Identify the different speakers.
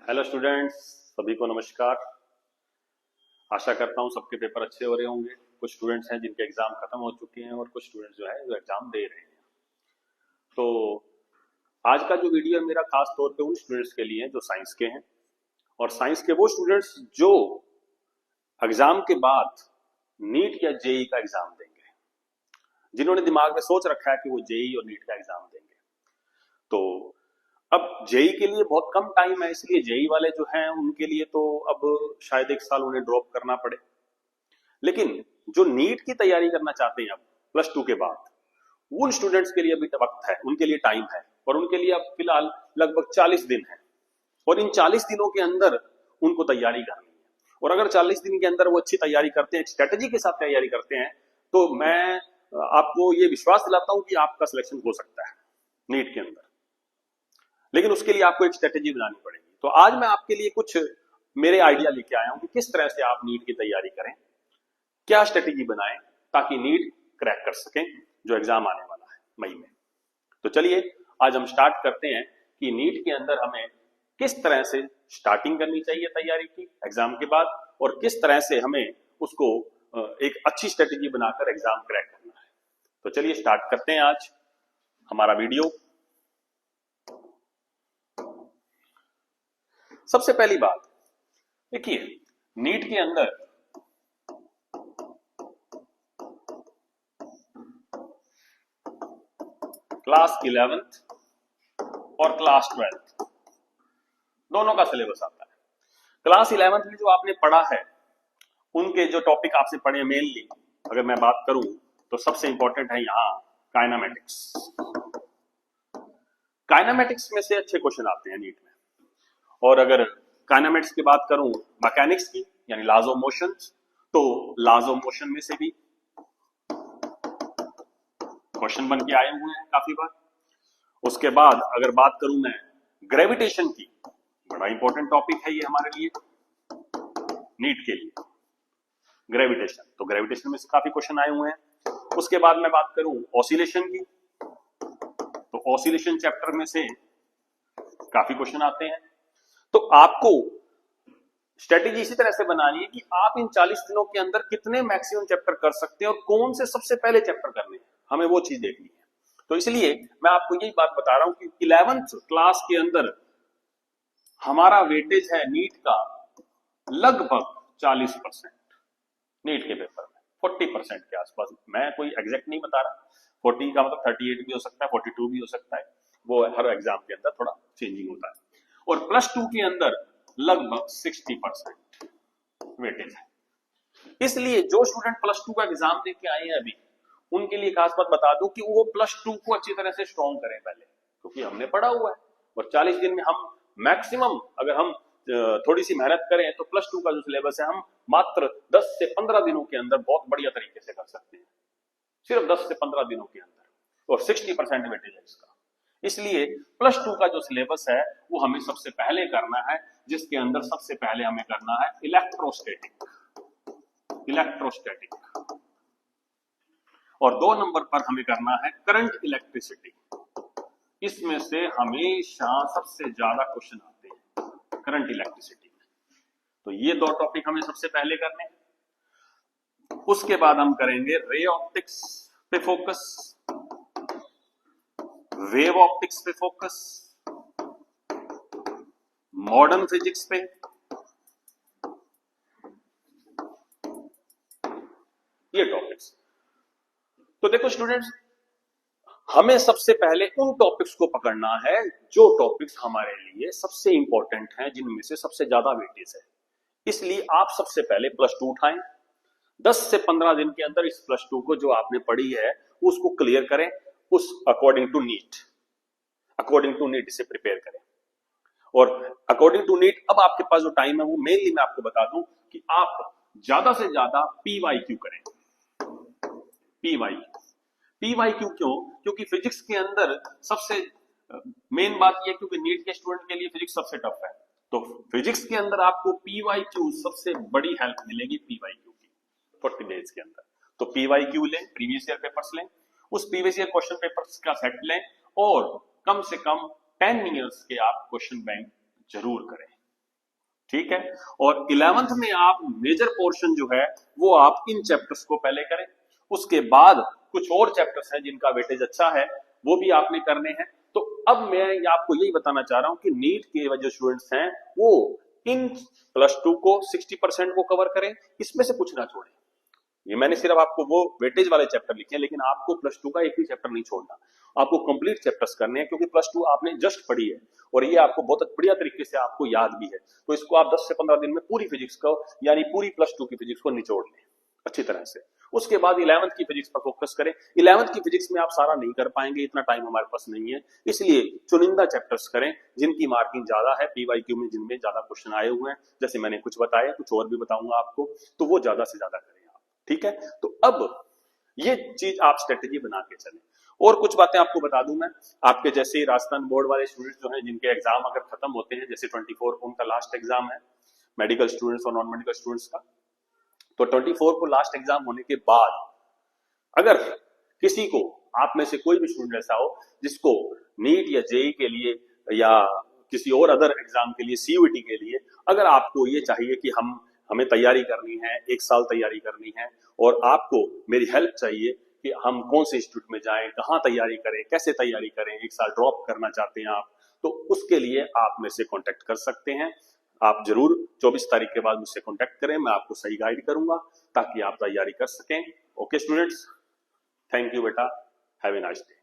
Speaker 1: Hello students, सभी को नमस्कार। आशा करता हूँ सबके पेपर अच्छे हो रहे होंगे। कुछ स्टूडेंट्स हैं जिनके एग्जाम खत्म हो चुके हैं और कुछ स्टूडेंट्स जो है जो एग्जाम दे रहे हैं। तो आज का जो वीडियो है मेरा खास तौर पे उन स्टूडेंट्स के लिए है जो साइंस के हैं, और साइंस के वो स्टूडेंट्स जो एग्जाम के बाद नीट या जेई का एग्जाम देंगे, जिन्होंने दिमाग में सोच रखा है कि वो जेई और नीट का एग्जाम देंगे। तो अब जेई के लिए बहुत कम टाइम है, इसलिए जेई वाले जो हैं उनके लिए तो अब शायद एक साल उन्हें ड्रॉप करना पड़े। लेकिन जो नीट की तैयारी करना चाहते हैं अब प्लस टू के बाद, उन स्टूडेंट्स के लिए अभी वक्त है, उनके लिए टाइम है, और उनके लिए अब फिलहाल लगभग 40 दिन है। और इन 40 दिनों के अंदर उनको तैयारी करनी है। और अगर 40 दिन के अंदर वो अच्छी तैयारी करते हैं, स्ट्रेटेजी के साथ तैयारी करते हैं, तो मैं आपको ये विश्वास दिलाता हूं कि आपका सिलेक्शन हो सकता है नीट के अंदर। लेकिन उसके लिए आपको एक स्ट्रेटेजी बनानी पड़ेगी। तो आज मैं आपके लिए कुछ मेरे आइडिया लेके आया हूं कि किस तरह से आप नीट की तैयारी करें, क्या स्ट्रेटेजी बनाएं ताकि नीट क्रैक कर सकें जो एग्जाम आने वाला है मई में। तो चलिए आज हम स्टार्ट करते हैं कि नीट के अंदर हमें किस तरह से स्टार्टिंग करनी चाहिए तैयारी की एग्जाम के बाद, और किस तरह से हमें उसको एक अच्छी स्ट्रेटेजी बनाकर एग्जाम क्रैक करना है। तो चलिए स्टार्ट करते हैं आज हमारा वीडियो। सबसे पहली बात देखिए, नीट के अंदर क्लास 11th और क्लास 12th दोनों का सिलेबस आता है। क्लास 11th में जो आपने पढ़ा है, उनके जो टॉपिक आपसे पढ़े मेनली अगर मैं बात करूं तो सबसे इंपॉर्टेंट है यहां काइनेमेटिक्स। काइनेमेटिक्स में से अच्छे क्वेश्चन आते हैं नीट में। और अगर काइनेमेटिक्स की बात करूं मैकेनिक्स की, यानी लॉज ऑफ मोशन, तो लॉज ऑफ मोशन में से भी क्वेश्चन बन के आए हुए हैं काफी बार। उसके बाद अगर बात करूं मैं ग्रेविटेशन की, बड़ा इंपॉर्टेंट टॉपिक है ये हमारे लिए नीट के लिए, ग्रेविटेशन। तो ग्रेविटेशन में से काफी क्वेश्चन आए हुए हैं। उसके बाद मैं बात करूं ऑसिलेशन की, तो ऑसिलेशन चैप्टर में से काफी क्वेश्चन आते हैं। तो आपको स्ट्रेटेजी इसी तरह से बनानी है कि आप इन 40 दिनों के अंदर कितने मैक्सिमम चैप्टर कर सकते हैं और कौन से सबसे पहले चैप्टर करने हैं, हमें वो चीज देखनी है। तो इसलिए मैं आपको यही बात बता रहा हूं कि 11th क्लास के अंदर हमारा वेटेज है नीट का लगभग 40%, नीट के पेपर में 40% के आसपास। मैं कोई एग्जैक्ट नहीं बता रहा, 40 का मतलब 38 भी हो सकता है, 42 भी हो सकता है, वो हर एग्जाम के अंदर थोड़ा चेंजिंग होता है। और प्लस टू के अंदर लगभग 60% वेटेज है। इसलिए जो स्टूडेंट प्लस टू का एग्जाम दे के आए हैं अभी, उनके लिए खास बात बता दूं कि वो प्लस टू को अच्छी तरह से स्ट्रॉन्ग करें पहले, क्योंकि हमने पढ़ा हुआ है। और 40 दिन में हम मैक्सिमम अगर हम थोड़ी सी मेहनत करें तो प्लस टू का जो सिलेबस है हम मात्र 10 से 15 दिनों के अंदर बहुत बढ़िया तरीके से कर सकते हैं, सिर्फ 10 से 15 दिनों के अंदर, और 60% वेटेज है इसका। इसलिए प्लस टू का जो सिलेबस है वो हमें सबसे पहले करना है, जिसके अंदर सबसे पहले हमें करना है इलेक्ट्रोस्टैटिक, और 2 नंबर पर हमें करना है करंट इलेक्ट्रिसिटी। इसमें से हमेशा सबसे ज्यादा क्वेश्चन आते हैं करंट इलेक्ट्रिसिटी में। तो ये 2 टॉपिक हमें सबसे पहले करने हैं। उसके बाद हम करेंगे रे ऑप्टिक्स पे फोकस, वेव ऑप्टिक्स पे फोकस, मॉडर्न फिजिक्स पे, ये टॉपिक्स। तो देखो स्टूडेंट्स, हमें सबसे पहले उन टॉपिक्स को पकड़ना है जो टॉपिक्स हमारे लिए सबसे इंपॉर्टेंट हैं, जिनमें से सबसे ज्यादा वेटेज है। इसलिए आप सबसे पहले प्लस टू उठाएं, 10 से 15 दिन के अंदर इस प्लस टू को जो आपने पढ़ी है उसको क्लियर करें, उस अकॉर्डिंग टू नीट इसे प्रिपेयर करें। और अकॉर्डिंग टू नीट अब आपके पास जो टाइम है वो मेनली मैं आपको बता दूं कि आप ज्यादा से ज्यादा पीवाईक्यू करें। पीवाईक्यू क्यों? क्योंकि फिजिक्स के अंदर सबसे मेन बात यह, क्योंकि नीट के स्टूडेंट के लिए फिजिक्स सबसे टफ है, तो फिजिक्स के अंदर आपको पीवाईक्यू सबसे बड़ी हेल्प मिलेगी पीवाईक्यू की 40 डेज के अंदर। तो पीवाईक्यू लें, प्रीवियस ईयर पेपर्स लें, उस प्रीवियस ईयर क्वेश्चन पेपर्स का सेट लें, और कम से कम 10 ईयर्स के आप क्वेश्चन बैंक जरूर करें। ठीक है। और 11th में आप मेजर पोर्शन जो है वो आप इन चैप्टर्स को पहले करें, उसके बाद कुछ और चैप्टर्स हैं जिनका वेटेज अच्छा है वो भी आपने करने हैं। तो अब मैं आपको यही बताना चाह रहा हूं कि नीट के जो स्टूडेंट्स हैं वो इन +2 को 60% को कवर करें, इसमें से कुछ ना छोड़ें। ये मैंने सिर्फ आपको वो वेटेज वाले चैप्टर लिखे हैं, लेकिन आपको +2 का एक भी चैप्टर नहीं छोड़ना, आपको कंप्लीट चैप्टर्स करने हैं, क्योंकि +2 आपने जस्ट पढ़ी है और ये आपको बहुत बढ़िया तरीके से आपको याद भी है। तो इसको आप 10 से 15 दिन में पूरी फिजिक्स को, यानी पूरी +2 की फिजिक्स को निचोड़ लें अच्छी तरह से। उसके बाद 11th की फिजिक्स पर फोकस करें। 11th की फिजिक्स में आप सारा नहीं कर पाएंगे, इतना टाइम हमारे पास नहीं है, इसलिए चुनिंदा चैप्टर्स करें जिनकी मार्किंग ज्यादा है, पीवाईक्यू में जिनमें ज्यादा क्वेश्चन आए हुए हैं, जैसे मैंने कुछ बताया, कुछ और भी बताऊंगा आपको, तो वो ज्यादा से ज्यादा करें आप। ठीक है, तो अब ये चीज आप स्ट्रेटेजी बना के चलें। और कुछ बातें आपको बता दूं मैं, आपके जैसे राजस्थान बोर्ड वाले स्टूडेंट्स जो हैं जिनके एग्जाम अगर खत्म होते हैं, जैसे 24 को उनका लास्ट एग्जाम है मेडिकल स्टूडेंट्स और नॉन मेडिकल स्टूडेंट्स का, तो 24 को लास्ट एग्जाम होने के बाद अगर किसी को, आप में से कोई भी स्टूडेंट ऐसा हो जिसको नीट या जेई के लिए या किसी और अदर एग्जाम के लिए, सीयूईटी के लिए, अगर आपको ये चाहिए कि हमें तैयारी करनी है, 1 साल तैयारी करनी है और आपको मेरी हेल्प चाहिए कि हम कौन से इंस्टीट्यूट में जाएं, कहाँ तैयारी करें, कैसे तैयारी करें, 1 साल ड्रॉप करना चाहते हैं आप, तो उसके लिए आप मेरे से कांटेक्ट कर सकते हैं। आप जरूर 24 तारीख के बाद मुझसे कांटेक्ट करें, मैं आपको सही गाइड करूंगा ताकि आप तैयारी कर सकें। ओके स्टूडेंट्स, थैंक यू बेटा, हैव ए नाइस डे।